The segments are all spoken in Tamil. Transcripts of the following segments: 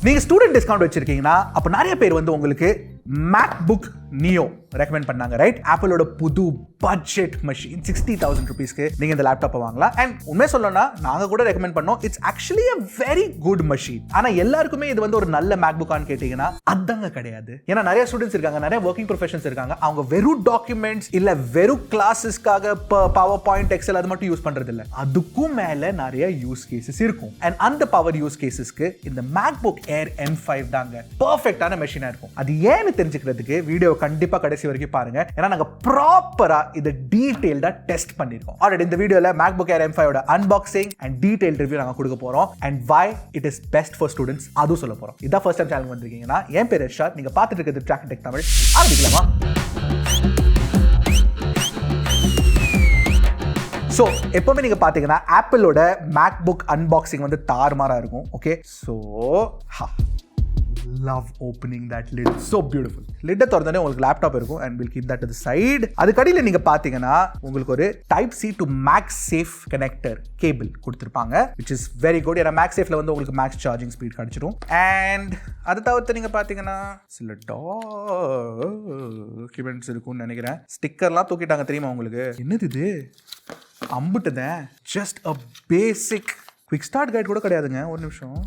நீங்க ஸ்டூடெண்ட் டிஸ்கவுண்ட் வச்சிருக்கீங்கன்னா அப்ப நிறைய பேர் வந்து உங்களுக்கு MacBook Neo ரெக்கமெண்ட் பண்ணாங்க, ரைட்? ஆப்பிளோட புது பட்ஜெட் மெஷின் 60,000 ரூபீஸ்க்கு நீங்க இந்த லேப்டாப்பை வாங்கலாம். அண்ட் உண்மையை சொல்லணும்னா நாங்க கூட ரெக்கமெண்ட் பண்ணோம். It's actually a very good machine. ஆனா எல்லாருக்குமே இது வந்து ஒரு நல்ல MacBook ஆன்னு கேட்டீங்கன்னா அதாங்க கிடையாது. ஏன்னா நிறைய ஸ்டூடெண்ட்ஸ் இருக்காங்க, நிறைய ஒர்க்கிங் ப்ரொஃபஷன்ஸ் இருக்காங்க. அவங்க வெறும் டாக்குமெண்ட்ஸ் இல்ல வெறும் கிளாஸஸ்க்காக பவர் பாயிண்ட் எக்ஸல் அது மட்டும் யூஸ் பண்றது இல்ல, அதுக்கும் மேல நிறைய யூஸ் கேசஸ் இருக்கும். அண்ட் அந்த பவர் யூஸ் கேசஸ்க்கு இந்த MacBook Air M5 தாங்க பெர்ஃபெக்ட்டான மெஷினா இருக்கும். அது ஏன்னு தெரிஞ்சுக்கிறதுக்கு வீடியோ கண்டிப்பா கடைசி வரைக்கும் பாருங்க. ஏன்னா நாங்க ப்ராப்பரா இத டீடைல்டா டெஸ்ட் பண்ணிருக்கோம். ஆல்ரெடி இந்த வீடியோல MacBook Air M5 ஓட அன்பாக்சிங் அண்ட் டீடைல் ரிவ்யூ நாங்க கொடுக்க போறோம். And why it is best for students அதுவும் சொல்ல போறோம். இதான் ஃபர்ஸ்ட் டைம் சேனல் வந்திருக்கீங்கன்னா என் பேர் ஷாத், நீங்க பார்த்துட்டு இருக்கிறது Trakin Tech தமிழ். ஆரம்பிக்கலாமா? ஸோ எப்பவுமே நீங்க பாத்தீங்கன்னா ஆப்பிளோட MacBook அன்பாக்சிங் வந்து தாறுமாறா இருக்கும். Okay, so love opening that lid, so beautiful. Lid திறந்தனே உங்களுக்கு லேப்டாப் இருக்கும் and we'll keep that to the side. அதுக்கடியில நீங்க பாத்தீங்கன்னா உங்களுக்கு ஒரு Type C to MagSafe connector cable கொடுத்திருப்பாங்க, which is very good. ஏன்னா MagSafeல வந்து உங்களுக்கு மேக்ஸ் சார்ஜிங் ஸ்பீட் கிடைச்சிரும். அண்ட் அதை தவிர்த்து நீங்க பாத்தீங்கன்னா சில டாக்குமெண்ட்ஸ் இருக்கும்னு நினைக்கிறேன். ஸ்டிக்கர்லாம் தூக்கிட்டாங்க தெரியுமா உங்களுக்கு? என்னது இது? அம்புட்டுதேன். Just a basic quick start guide கூட கிடையாதுங்க. ஒரு நிமிஷம்.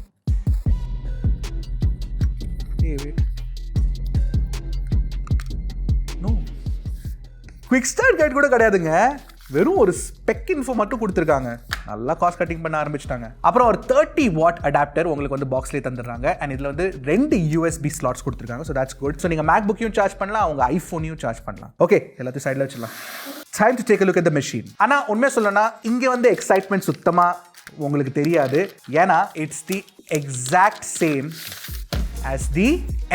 குவிக் ஸ்டார்ட் கைட் கூட கிடையாதுங்க. வெறும் ஒரு ஸ்பெக் இன்ஃபோ மட்டும் கொடுத்துருக்காங்க. நல்லா காஸ்ட் கட்டிங் பண்ண ஆரம்பிச்சிட்டாங்க. அப்புறம் ஒரு 30 வாட் அடாப்டர் உங்களுக்கு வந்து பாக்ஸ்லேயே தந்துடுறாங்க. அண்ட் இதில் வந்து 2 USB ஸ்லாட்ஸ் கொடுத்துருக்காங்க. So that's good. ஸோ நீங்கள் MacBookயும் சார்ஜ் பண்ணலாம், உங்க ஐஃபோனையும் சார்ஜ் பண்ணலாம். ஓகே, எல்லாத்தையும் சைடில் வச்சிடலாம். Time to take a look at the machine. ஆனால் உண்மையாக சொல்லணும்னா இங்கே வந்து எக்ஸைட்மெண்ட் சுத்தமாக உங்களுக்கு தெரியாது. ஏன்னா it's the exact same as the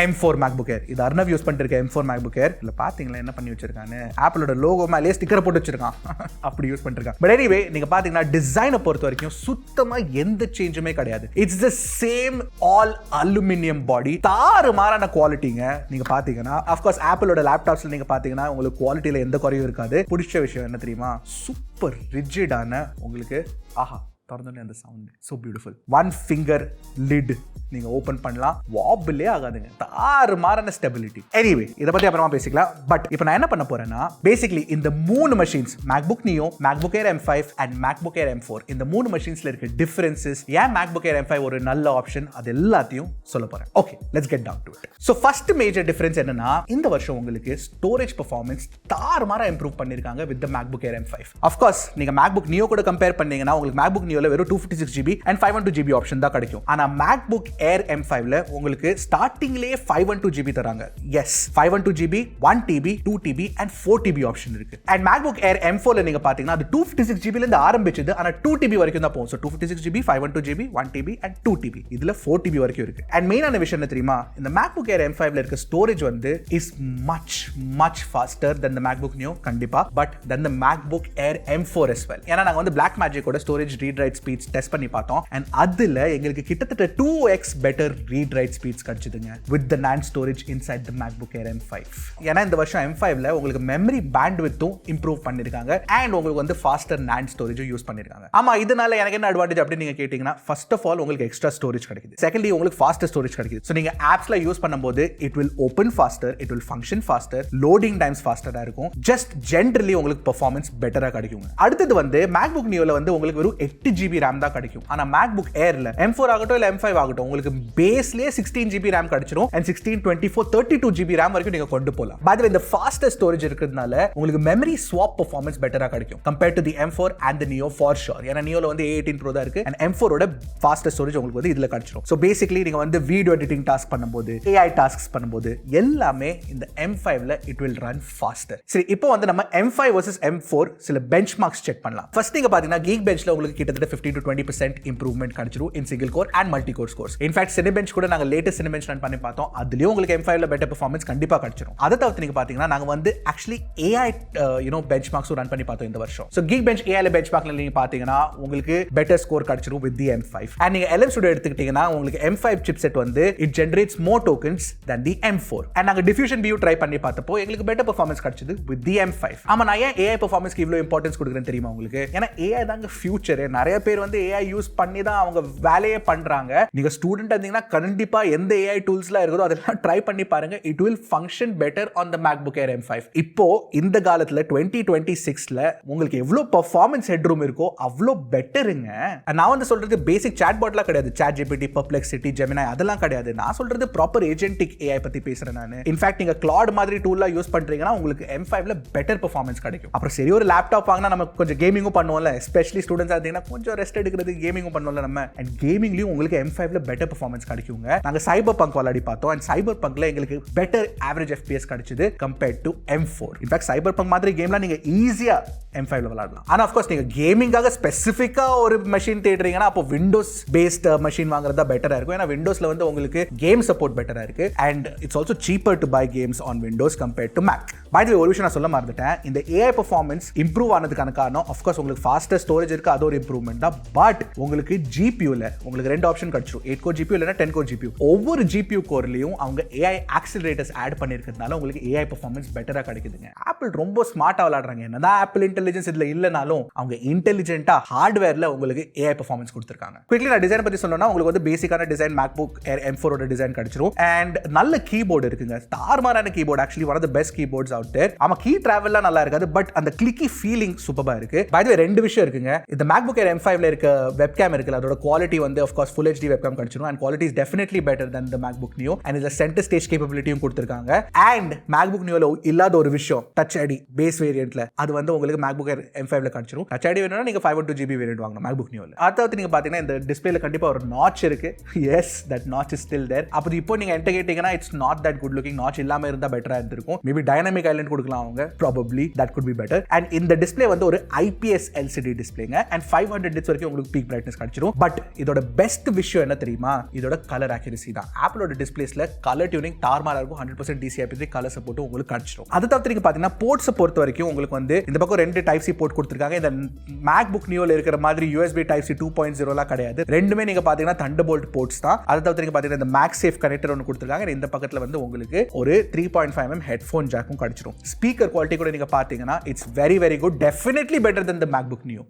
M4 MacBook Air. இது அர்ணவ் யூஸ் பண்ணிருக்க M4 MacBook Air. இல்ல பாத்தீங்களா என்ன பண்ணி வச்சிருக்கானு? ஆப்பிளோட லோகோ மேலே ஸ்டிக்கர் போட்டு வச்சிருக்கான். அப்படி யூஸ் பண்ணிருக்கான். பட் எனிவே நீங்க பாத்தீங்கன்னா டிசைனை பொறுத்த வரைக்கும் சுத்தமா எந்த சேஞ்சுமே கிடையாது. It's the same all aluminium body. தாறுமாறான குவாலிட்டிங்க. நீங்க பாத்தீங்கன்னா of course ஆப்பிளோட லேப்டாப்ஸ்ல நீங்க பாத்தீங்கன்னா உங்களுக்கு குவாலிட்டியில எந்த குறையும் இருக்காது. பிடிச்ச விஷயம் என்ன தெரியுமா? சூப்பர் ரிஜிடான உங்களுக்கு ஆஹா திறந்தோடனே அந்த sound so beautiful. 1 finger lid நீங்க ஓபன் பண்ணலாம், வாபிளே ஆகாதுங்க. தாறுமாறான ஸ்டெபிலிட்டி. எனிவே இதை பத்தி அப்புறமா பேசிக்கலாம். பட் இப்போ நான் என்ன பண்ண போறேன்னா பேசிக்கலி இந்த 3 machines MacBook Neo, MacBook Air M5 and MacBook Air M4 இந்த 3 மெஷின்ஸ்ல இருக்க டிஃபரன்சஸ், ஏன் MacBook Air M5 ஒரு நல்ல ஆப்ஷன், அது எல்லாத்தையும் சொல்ல போறேன். Okay, let's get down to it. So first major difference என்னன்னா இந்த வருஷம் உங்களுக்கு ஸ்டோரேஜ் பெர்ஃபார்மன்ஸ் தாறுமாறா இம்ப்ரூவ் பண்ணிருக்காங்க with the MacBook Air M5. Of course நீங்க MacBook Neo கூட கம்பேர் பண்ணீங்கன்னா உங்களுக்கு MacBook Neoல வெறும் 256GB and 512GB ஆப்ஷன் தான் கிடைக்கும். ஆனா MacBook Air M5ல உங்களுக்கு ஸ்டார்டிங்லயே 512GB தராங்க. Yes, 512GB, 1TB, 2TB and 4TB option இருக்கு. அண்ட் MacBook Air M4ல நீங்க பாத்தீங்கன்னா அது 256GB ல இருந்து ஆரம்பிச்சது, ஆனா 2TB வரைக்கும் தான் போகும். So 256GB, 512GB, 1TB and 2TB. இதுல 4TB வரைக்கும் இருக்கு. அண்ட் மெயினான விஷயம் என்ன தெரியுமா? இந்த MacBook Air M5ல இருக்க ஸ்டோரேஜ் வந்து is much faster than the MacBook Neo கண்டிப்பா, but than the MacBook Air M4 as well. ஏன்னா நாங்க வந்து Blackmagic ஓட storage read write speeds test பண்ணி பார்த்தோம். அண்ட் அதுல எங்களுக்கு கிட்டத்தட்ட 2x better read write speeds கிடைச்சதுங்க with the NAND storage inside the MacBook Air M5. ஏன்னா இந்த வருஷம் M5ல உங்களுக்கு மெமரி பேண்ட்வித்தும் இம்ப்ரூவ் பண்ணிருக்காங்க அண்ட் உங்களுக்கு வந்து ஃபாஸ்டர் NAND ஸ்டோரேஜும் யூஸ் பண்ணிருக்காங்க. ஆமா, இதனால எனக்கு என்ன அட்வான்டேஜ் அப்படி நீங்க கேட்டீங்கன்னா ஃபர்ஸ்ட் ஆஃப் ஆல் உங்களுக்கு எக்ஸ்ட்ரா ஸ்டோரேஜ் கிடைக்குது. செகண்ட்லி உங்களுக்கு ஃபாஸ்டர் ஸ்டோரேஜ் கிடைக்குது. ஸோ நீங்க ஆப்ஸ்ல யூஸ் பண்ணும்போது it will open faster, it will function faster, loading times ஃபாஸ்டரா இருக்கும். ஜஸ்ட் ஜென்ரலி உங்களுக்கு பெர்ஃபார்மன்ஸ் பெட்டரா கிடைக்கும். அடுத்தது வந்து MacBook Neoல வந்து உங்களுக்கு வெறும் 8GB RAM தான் கிடைக்கும். ஆனா MacBook Airல M4 ஆகட்டும் இல்ல M5 ஆகட்டும் உங்களுக்கு பேஸ்லயே 16GB RAM கிடைச்சிரும். and 16, 24, 32GB RAM வரைக்கும் நீங்க கொண்டு போலாம். பை தி வே இந்த ஃபாஸ்டர் ஸ்டோரேஜ் இருக்கிறதுனால உங்களுக்கு மெமரி ஸ்வாப் பெர்ஃபார்மன்ஸ் பெட்டரா கிடைக்கும் compared to the M4 and the Neo for sure. ஏன்னா Neoல வந்து A18 Pro தான் இருக்கு and M4 ஓட ஃபாஸ்டர் ஸ்டோரேஜ் உங்களுக்கு வந்து இதுல கிடைச்சிரும். சோ பேசிக்கலி நீங்க வந்து வீடியோ எடிட்டிங் டாஸ்க் பண்ணும்போது, AI டாஸ்க்ஸ் பண்ணும்போது எல்லாமே இந்த M5ல it will run faster. சரி, இப்போ வந்து நம்ம M5 versus M4 சில பெஞ்ச்மார்க்ஸ் செக் பண்ணலாம். ஃபர்ஸ்ட் நீங்க பாத்தீங்கன்னா Geekbenchல உங்களுக்கு கிட்டத்தட்ட 15 to 20% இம்ப்ரூவ்மென்ட் கிடைச்சிரும் in single core and multi core scores. In fact Cinebench கூட நாங்க லேட்டஸ்ட் Cinebench ரன் பண்ணி பார்த்தோம். அதுலயும் உங்களுக்கு M5ல பெட்டர் பெர்ஃபார்மன்ஸ் கண்டிப்பா கிடைச்சிரும். அதை தவிர்த்து நீங்க பாத்தீங்கன்னா நாங்க வந்து actually AI பெஞ்ச்மார்க்ஸும் ரன் பண்ணி பார்த்தோம் இந்த வருஷம். So Geekbench AIல பெஞ்ச்மார்க்ல நீங்க பாத்தீங்கன்னா உங்களுக்கு பெட்டர் ஸ்கோர் கிடைச்சிரும் with the M5. and நீங்க LM Studio எடுத்துக்கிட்டீங்கன்னா உங்களுக்கு M5 chipset வந்து it generates more tokens than the M4. and நாங்க diffusion view ட்ரை பண்ணி பார்த்தப்போ எங்களுக்கு பெட்டர் பெர்ஃபார்மன்ஸ் கிடைச்சது with the M5. ஆமா, நான் ஏன் AI பெர்ஃபார்மன்ஸ்க்கு இவ்வளவு இம்பார்ட்டன்ஸ் கொடுக்குறேன் தெரியுமா உங்களுக்கு? ஏன்னா AI தாங்க ஃபியூச்சர். நிறைய நிறைய பேர் வந்து ஏஐ யூஸ் பண்ணி தான் அவங்க வேலையே பண்றாங்க. நீங்க ஸ்டூடெண்ட் இருந்தீங்கன்னா கண்டிப்பா எந்த ஏஐ டூல்ஸ்லாம் இருக்குதோ அதெல்லாம் ட்ரை பண்ணி பாருங்க. It will function better on the MacBook Air M5. இப்போ இந்த காலத்துல 2026ல உங்களுக்கு எவ்வளவு பெர்ஃபார்மன்ஸ் ஹெட்ரூம் இருக்கோ அவ்வளோ பெட்டருங்க. நான் வந்து சொல்றது பேசிக் சாட் பாட்லாம் கிடையாது. சாட் ஜிபிடி, பெர்ப்ளெக்சிட்டி, ஜெமினி அதெல்லாம் கிடையாது. நான் சொல்றது ப்ராப்பர் ஏஜென்டிக் ஏஐ பத்தி பேசுறேன் நான். இன்ஃபேக்ட் நீங்க கிளாட் மாதிரி டூல்லாம் யூஸ் பண்றீங்கன்னா உங்களுக்கு M5ல பெட்டர் பெர்ஃபார்மன்ஸ் கிடைக்கும். அப்புறம் சரி ஒரு லேப்டாப் வாங்கினா நம்ம கொஞ்சம் கேமிங்கும் பண்ணுவோம்ல, எஸ்பெஷலி ஸ்டூடெண்ட்ஸா இருந்தீங்கன்னா கொஞ்சம் ரெஸ்ட் எடுக்கிறது கேமிங்கும் பண்ணுவோம்ல நம்ம. அண்ட் கேமிங்லயும் உங்களுக்கு M5ல பெட்டர் பெர்ஃபார்மன்ஸ் கிடைக்குங்க. நாங்க சைபர் பங்க் விளையாடி பார்த்தோம். அண்ட் சைபர் பங்க்ல எங்களுக்கு பெட்டர் ஆவரேஜ் FPS கிடைச்சது compared to M4. In fact cyberpunk மாதிரி கேம்லாம் நீங்க ஈஸியா M5ல விளையாடலாம். ஆனா ஆஃப் கோர்ஸ் நீங்க கேமிங்காக ஸ்பெசிஃபிக்கா ஒரு மெஷின் தேடுறீங்கன்னா அப்போ விண்டோஸ் பேஸ்ட் மெஷின் வாங்குறதா பெட்டரா இருக்கும். ஏன்னா விண்டோஸ்ல வந்து உங்களுக்கு கேம் சப்போர்ட் பெட்டரா இருக்கு. And it's also cheaper to buy games on Windows compared to Mac. By the way ஒரு விஷயம் நான் சொல்ல மறந்துட்டேன். இந்த ஏஐ பெர்ஃபார்மன்ஸ் இம்ப்ரூவ் ஆனதுக்கான காரணம் ஆஃப் கோர்ஸ் உங்களுக்கு ஃபாஸ்டர் ஸ்டோரேஜ் இருக்கு, அது ஒரு இம்ப்ரூவ்மெண்ட் தான். பட் உங்களுக்கு ஜிபியூல உங்களுக்கு ரெண்டு ஆப்ஷன் கிடைச்சிரும். 8 கோர் ஜிபியூ இல்லைனா 10 கோர் ஜிபியூ. ஒவ்வொரு ஜிபியூ கோர்லயும் அவங்க ஏஐ ஆக்சிலரேட்டர்ஸ் ஆட் பண்ணிருக்கிறதுனால உங்களுக்கு ஏஐ பெர்ஃபார்மன்ஸ் பெட்டரா கிடைக்குதுங்க. ஆப்பிள் ரொம்ப ஸ்மார்ட்டா விளையாடுறாங்க. என்னதான் ஆப்பிள் இன்டெலிஜென்ஸ் இதுல இல்லனாலும் அவங்க இன்டெலிஜென்ட்டா ஹார்ட்வேர்ல உங்களுக்கு ஏஐ பெர்ஃபார்மன்ஸ் கொடுத்திருக்காங்க. குயிக்லி நான் டிசைன் பத்தி சொல்லணும்னா உங்களுக்கு வந்து பேசிக்கான டிசைன் MacBook Air M4 ஓட டிசைன் கிடைச்சிரும். அண்ட் நல்ல கீபோர்டு இருக்குங்க. தாறுமாறான keyboard, actually one of the best keyboards out there. ஆமா கீ டிராவல்லாம் நல்லா இருக்காது, பட் அந்த கிளிக்கி ஃபீலிங் சூப்பரா இருக்கு. பை தி வே ரெண்டு விஷயம் இருக்குங்க. இந்த MacBook Air M5ல இருக்க வெப்கேம் இருக்குல, அதோட குவாலிட்டி வந்து of course Full HD webcam கிடைச்சிரும். And quality is definitely better then the MacBook Neo. And இதுல சென்டர் ஸ்டேஜ் கேப்பபிலிட்டியும் கொடுத்திருக்காங்க. அண்ட் MacBook Neoல இல்லாத ஒரு விஷயம் டச் ஐடி பேஸ் வேரியன்ட்ல அது வந்து உங்களுக்கு MacBook Air M5ல கிடைச்சிரும். டச் ஐடி வேணும்னா நீங்க 512GB வேரியன்ட் வாங்கணும் MacBook Neoல. அடுத்து நீங்க பாத்தீங்கன்னா இந்த டிஸ்ப்ளேல கண்டிப்பா ஒரு நாட்ச் இருக்கு. Yes, that notch is still there. அப்போ இப்போ நீங்க என்கிட்ட கேட்டீங்கன்னா it's not that good looking. Notch இல்லாம இருந்தா பெட்டரா இருந்திருக்கும். மேபி டைனமிக் ஐலண்ட் கொடுக்கலாம் அவங்க, probably that could be better. And இந்த டிஸ்ப்ளே வந்து ஒரு IPS LCD டிஸ்ப்ளேங்க. அண்ட் 500 nits வரைக்கும் உங்களுக்கு பீக் பிரைட்னஸ் கிடைச்சிரும். பட் இதோட பெஸ்ட் விஷயம் என்ன தெரியுமா? இதோட கலர் அக்யூரசி தான். ஆப்பிளோட டிஸ்ப்ளேஸ்ல கலர் டியூனிங் தார்மாரா இருக்கும். 100% DCI-P3 கலர் சப்போர்ட் உங்களுக்கு கிடைச்சிரும். அது தவிர்த்து நீங்க பாத்தீங்கன்னா போர்ட்ஸ் பொறுத்த வரைக்கும் உங்களுக்கு வந்து இந்த பக்கம் ரெண்டு Type-C போர்ட் கொடுத்திருக்காங்க. இந்த MacBook Neoல இருக்கிற மாதிரி USB Type-C 2.0 கிடையாது. ரெண்டுமே நீங்க பாத்தீங்கன்னா Thunderbolt போர்ட்ஸ் தான். அது தவிர்த்து நீங்க பாத்தீங்கன்னா இந்த MagSafe கனெக்டர் ஒன்னு கொடுத்திருக்காங்க. இந்த பக்கத்துல வந்து உங்களுக்கு ஒரு 3.5mm ஹெட்ஃபோன் ஜாக்கும் கிடைச்சிரும். ஸ்பீக்கர் குவாலிட்டி கூட நீங்க பாத்தீங்கன்னா it's very very good. Definitely better then the MacBook Neo.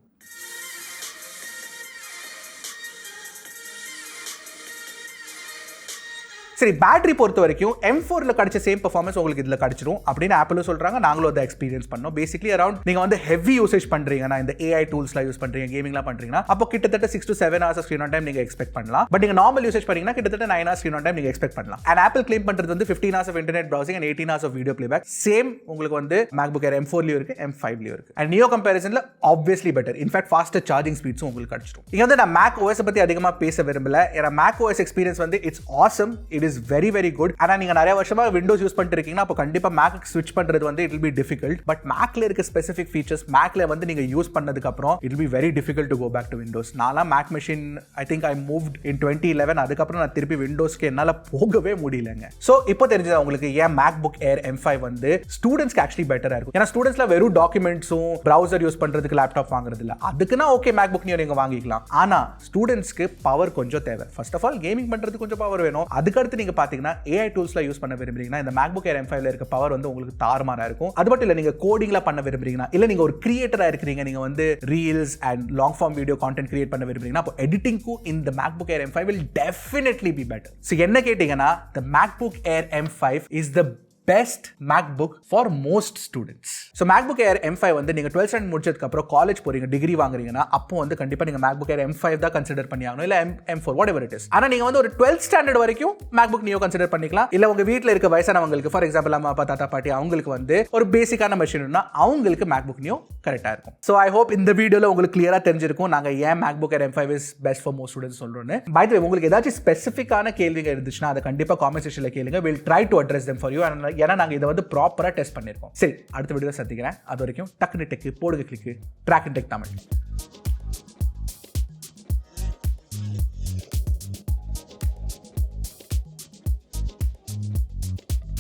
சரி, பேட்டரி பொறுத்த வரைக்கும் M4ல கிடைச்ச சேம் பெர்ஃபார்மன்ஸ் உங்களுக்கு இதுல கிடைச்சிரும் அப்படின்னு ஆப்பிளும் சொல்றாங்க. நாங்களும் அதை எக்ஸ்பீரியன்ஸ் பண்ணோம். பேசிக்கலி அரௌண்ட் நீங்க வந்து ஹெவி யூசேஜ் பண்றீங்கன்னா, இந்த AI டூல்ஸ்லாம் யூஸ் பண்றீங்க, கேமிங்லாம் பண்றீங்கன்னா, அப்போ கிட்டத்தட்ட 6 to 7 hours screen on time நீங்க எக்ஸ்பெக்ட் பண்ணலாம். பட் நீங்க நார்மல் யூசேஜ் பண்ணீங்கன்னா கிட்டத்தட்ட 9 hours ஸ்கிரீன் ஆன் டைம் நீங்க எக்ஸ்பெக்ட் பண்ணலாம். அண்ட் ஆப்பிள் கிளைம் பண்றது வந்து 15 hours of internet browsing and 18 hours of video playback. Same உங்களுக்கு வந்து MacBook Air M4லயும் இருக்கு, M5லயும் இருக்கு. அண்ட் Neo கம்பேரிசன்ல obviously better. In fact faster charging ஸ்பீட்ஸும் உங்களுக்கு கிடைச்சிரும். இங்க வந்து நான் Mac OS பத்தி அதிகமா பேச விரும்பல. ஏன்னா Mac OS எக்ஸ்பீரியன்ஸ் வந்து it's awesome. It is very very good. ஆனா நீங்க நிறைய வருஷமா விண்டோஸ் யூஸ் பண்ணிட்டு இருக்கீங்கன்னா அப்போ கண்டிப்பா மேக் ஸ்விட்ச் பண்றது வந்து it will be difficult. But மேக்ல இருக்க ஸ்பெசிபிக் ஃபீச்சர்ஸ் மேக்ல வந்து நீங்க யூஸ் பண்ணதுக்கு அப்புறம் it will be very difficult to go back to Windows. நான்லாம் Mac machine I think I moved in 2011. அதுக்கப்புறம் நான் திருப்பி விண்டோஸ்க்கு என்னால போகவே முடியலங்க. சோ இப்போ தெரிஞ்சது உங்களுக்கு ஏன் MacBook Air M5 வந்து ஸ்டூடெண்ட்ஸ்க்கு ஆக்சுவலி பெட்டரா இருக்கும். ஏன்னா ஸ்டூடெண்ட்ஸ்ல வெறும் டாக்குமெண்ட்ஸும் browser யூஸ் பண்றதுக்கு லேப்டாப் வாங்குறது இல்ல. அதுக்குன்னா ஓகே MacBook Neo நீங்க வாங்கிக்கலாம். ஆனா ஸ்டூடெண்ட்ஸ்க்கு பவர் கொஞ்சம் தேவை. ஃபர்ஸ்ட் ஆஃப் ஆல் கேமிங் பண்றதுக்கு கொஞ்சம் பவர் வேணும். அதுக்கு அடுத்து நீங்க பாத்தீங்கன்னா AI டூல்ஸ்ல யூஸ் பண்ண விரும்புறீங்கன்னா இந்த MacBook Air M5ல இருக்க பவர் வந்து உங்களுக்கு தாறுமாறா இருக்கும். அது மட்டும் இல்ல, நீங்க கோடிங்ல பண்ண விரும்புறீங்கன்னா, இல்ல நீங்க ஒரு கிரியேட்டரா இருக்கீங்க, நீங்க வந்து reels and long form video content create பண்ண விரும்புறீங்கன்னா அப்போ எடிட்டிங்க்கு இந்த MacBook Air M5 will definitely be better. So என்ன கேட்டீங்கன்னா the MacBook Air M5 is the best MacBook for most students. So MacBook Air M5 வந்து நீங்க 12th standard முடிச்சதுக்கு அப்புறம் காலேஜ் போறீங்க, டிகிரி வாங்குறீங்கன்னா அப்போ வந்து கண்டிப்பா நீங்க MacBook Air M5 தான் கன்சிடர் பண்ணி ஆகணும், இல்ல M4 whatever it is. ஆனா நீங்க வந்து ஒரு 12th standard வரைக்கும் MacBook Neo கன்சிடர் பண்ணிக்கலாம். இல்ல உங்க வீட்ல இருக்க வயசானவங்களுக்கு, ஃபார் எக்ஸாம்பிள் அம்மா அப்பா தாத்தா பாட்டி, அவங்களுக்கு வந்து ஒரு பேசிக்கான மெஷின்னா அவங்களுக்கு MacBook Neo கரெக்டா இருக்கும். So I hope இந்த வீடியோல உங்களுக்கு கிளியரா தெரிஞ்சிருக்கும் நாங்க ஏன் MacBook Air M5 is best for most students சொல்றோம்னு. By the way, உங்களுக்கு ஏதாச்சும் ஸ்பெசிஃபிக்கான கேள்விங்க இருந்துச்சுன்னா அதை கண்டிப்பா காமெண்ட் செக்ஷன்ல கேளுங்க. We'll try to address them for you. ஏன்னா நாங்க இதை வந்து ப்ராப்பரா டெஸ்ட் பண்ணிருக்கோம். சரி, அடுத்த வீடியோல சந்திக்கிறேன். அது வரைக்கும் டக்குனு டெக் போடுங்க கிளிக் Trakin Tech தமிழ்.